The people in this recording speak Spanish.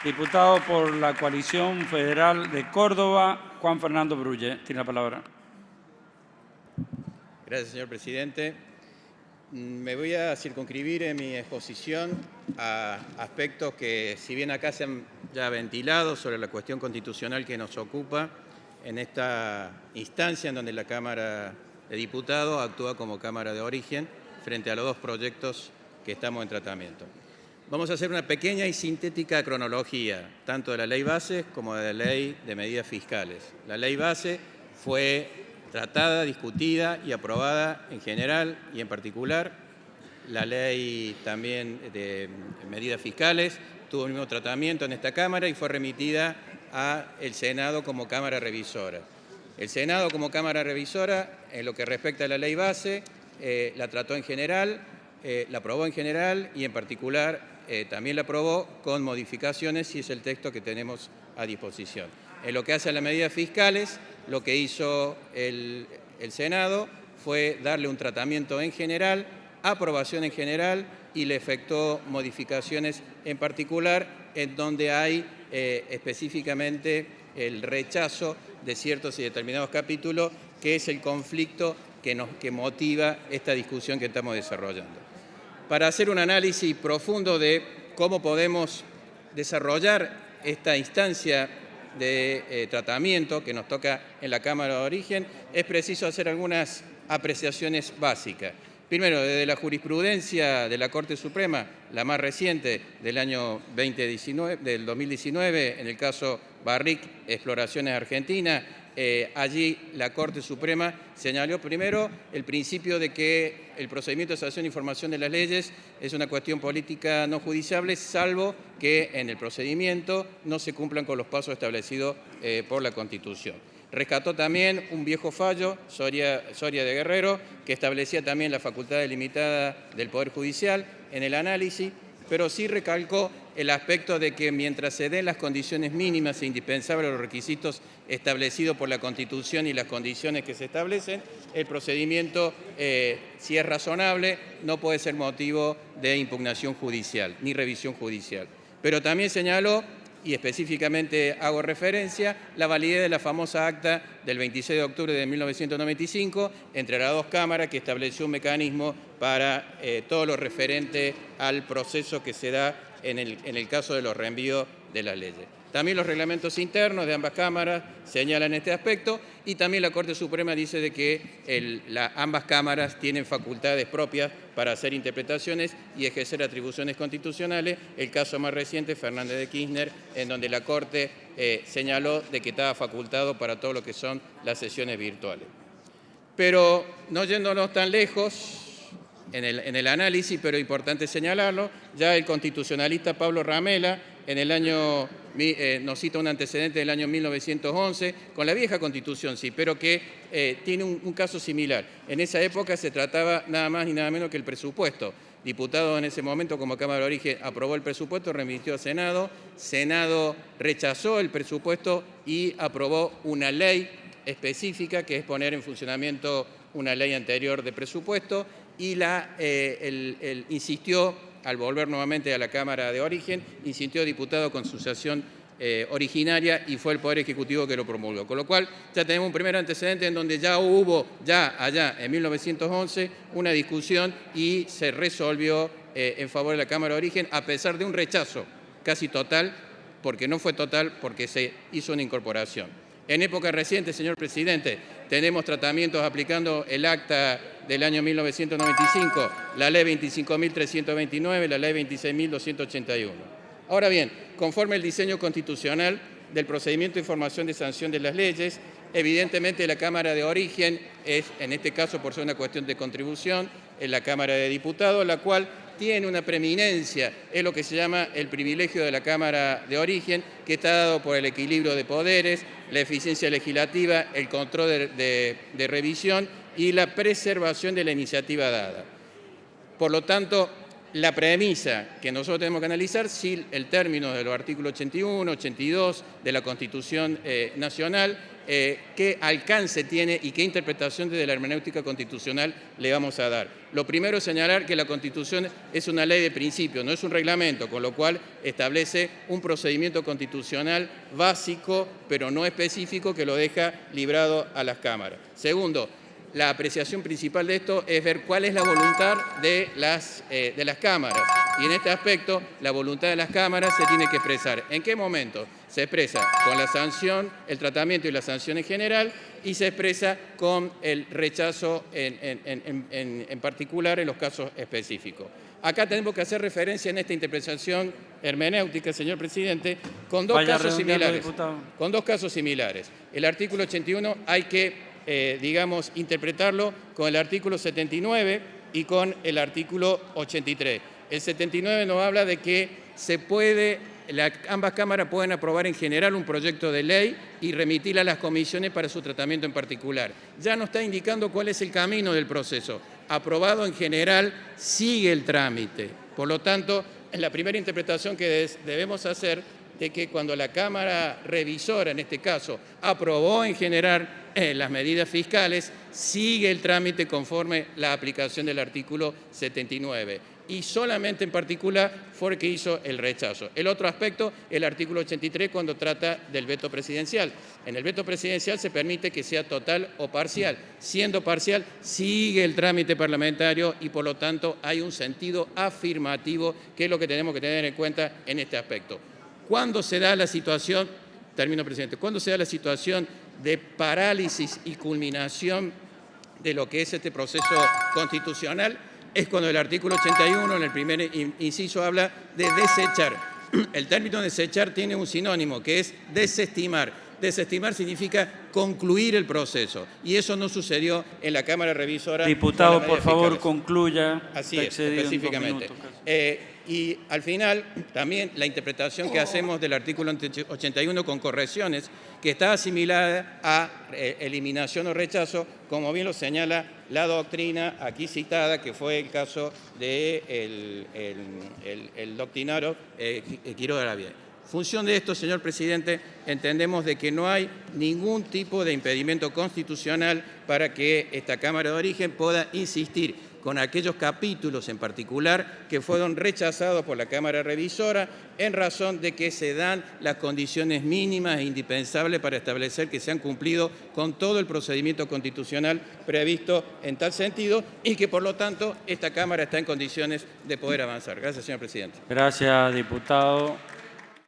Diputado por la Coalición Federal de Córdoba, Juan Fernando Brulle. Tiene la palabra. Gracias, señor presidente. Me voy a circunscribir en mi exposición a aspectos que, si bien acá se han ya ventilado sobre la cuestión constitucional que nos ocupa, en esta instancia en donde la Cámara de Diputados actúa como Cámara de Origen frente a los dos proyectos que estamos en tratamiento. Vamos a hacer una pequeña y sintética cronología, tanto de la ley base como de la ley de medidas fiscales. La ley base fue tratada, discutida y aprobada en general y en particular. La ley también de medidas fiscales tuvo el mismo tratamiento en esta Cámara y fue remitida al Senado como Cámara Revisora. El Senado como Cámara Revisora, en lo que respecta a la ley base, la trató en general, la aprobó en general y en particular también la aprobó con modificaciones, y es el texto que tenemos a disposición. En lo que hace a las medidas fiscales, lo que hizo el Senado fue darle un tratamiento en general, aprobación en general, y le efectuó modificaciones en particular, en donde hay específicamente el rechazo de ciertos y determinados capítulos, que es el conflicto que motiva esta discusión que estamos desarrollando. Para hacer un análisis profundo de cómo podemos desarrollar esta instancia de tratamiento que nos toca en la Cámara de Origen, es preciso hacer algunas apreciaciones básicas. Primero, desde la jurisprudencia de la Corte Suprema, la más reciente del año 2019, en el caso Barrick Exploraciones Argentina, allí la Corte Suprema señaló primero el principio de que el procedimiento de sanción e información de las leyes es una cuestión política no judiciable, salvo que en el procedimiento no se cumplan con los pasos establecidos por la Constitución. Rescató también un viejo fallo, Soria de Guerrero, que establecía también la facultad delimitada del Poder Judicial en el análisis, pero sí recalcó el aspecto de que mientras se den las condiciones mínimas e indispensables a los requisitos establecidos por la Constitución y las condiciones que se establecen, el procedimiento, si es razonable, no puede ser motivo de impugnación judicial ni revisión judicial. Pero también señaló, y específicamente hago referencia, la validez de la famosa acta del 26 de octubre de 1995 entre las dos cámaras, que estableció un mecanismo para todo lo referente al proceso que se da en el caso de los reenvíos de las leyes. También los reglamentos internos de ambas cámaras señalan este aspecto, y también la Corte Suprema dice de que ambas cámaras tienen facultades propias para hacer interpretaciones y ejercer atribuciones constitucionales. El caso más reciente, Fernández de Kirchner, en donde la Corte señaló de que estaba facultado para todo lo que son las sesiones virtuales. Pero no yéndonos tan lejos en el análisis, pero importante señalarlo, ya el constitucionalista Pablo Ramela nos cita un antecedente del año 1911, con la vieja Constitución, sí, pero que tiene un caso similar. En esa época se trataba nada más ni nada menos que el presupuesto. Diputado en ese momento como Cámara de Origen aprobó el presupuesto, remitió a Senado, Senado rechazó el presupuesto y aprobó una ley específica, que es poner en funcionamiento una ley anterior de presupuesto, y insistió, al volver nuevamente a la Cámara de Origen, insistió diputado con sucesión originaria, y fue el Poder Ejecutivo que lo promulgó. Con lo cual ya tenemos un primer antecedente en donde ya hubo, allá en 1911, una discusión y se resolvió en favor de la Cámara de Origen, a pesar de un rechazo casi total, porque no fue total, porque se hizo una incorporación. En época reciente, señor presidente, tenemos tratamientos aplicando el acta del año 1995, la ley 25.329, la ley 26.281. Ahora bien, conforme el diseño constitucional del procedimiento de información de sanción de las leyes, evidentemente la Cámara de Origen es, en este caso por ser una cuestión de contribución, en la Cámara de Diputados, la cual tiene una preeminencia, es lo que se llama el privilegio de la Cámara de Origen, que está dado por el equilibrio de poderes, la eficiencia legislativa, el control de revisión y la preservación de la iniciativa dada. Por lo tanto, la premisa que nosotros tenemos que analizar si el término de los artículos 81, 82 de la Constitución Nacional, qué alcance tiene y qué interpretación desde la hermenéutica constitucional le vamos a dar. Lo primero es señalar que la Constitución es una ley de principio, no es un reglamento, con lo cual establece un procedimiento constitucional básico, pero no específico, que lo deja librado a las cámaras. Segundo, la apreciación principal de esto es ver cuál es la voluntad de las cámaras. Y en este aspecto, la voluntad de las cámaras se tiene que expresar. ¿En qué momento? Se expresa con la sanción, el tratamiento y la sanción en general, y se expresa con el rechazo en particular en los casos específicos. Acá tenemos que hacer referencia en esta interpretación hermenéutica, señor presidente, con dos casos similares. Con dos casos similares. El artículo 81 hay que interpretarlo con el artículo 79 y con el artículo 83. El 79 nos habla de que ambas cámaras pueden aprobar en general un proyecto de ley y remitirlo a las comisiones para su tratamiento en particular. Ya nos está indicando cuál es el camino del proceso. Aprobado en general, sigue el trámite. Por lo tanto, la primera interpretación que debemos hacer de que cuando la Cámara Revisora, en este caso, aprobó en general las medidas fiscales, sigue el trámite conforme la aplicación del artículo 79. Y solamente en particular fue el que hizo el rechazo. El otro aspecto, el artículo 83, cuando trata del veto presidencial. En el veto presidencial se permite que sea total o parcial. Siendo parcial, sigue el trámite parlamentario y, por lo tanto, hay un sentido afirmativo, que es lo que tenemos que tener en cuenta en este aspecto. ¿Cuándo se da la situación, termino, presidente, cuándo se da la situación de parálisis y culminación de lo que es este proceso constitucional? Es cuando el artículo 81, en el primer inciso, habla de desechar. El término desechar tiene un sinónimo, que es desestimar. Desestimar significa concluir el proceso. Y eso no sucedió en la Cámara Revisora. Diputado, por favor, concluya. Así es, específicamente. Y al final, también la interpretación que hacemos del artículo 81 con correcciones, que está asimilada a eliminación o rechazo, como bien lo señala la doctrina aquí citada, que fue el caso del doctrinario Quiroga Arabia. En función de esto, señor presidente, entendemos de que no hay ningún tipo de impedimento constitucional para que esta Cámara de Origen pueda insistir con aquellos capítulos en particular que fueron rechazados por la Cámara Revisora en razón de que se dan las condiciones mínimas e indispensables para establecer que se han cumplido con todo el procedimiento constitucional previsto en tal sentido y que, por lo tanto, esta Cámara está en condiciones de poder avanzar. Gracias, señor presidente. Gracias, diputado.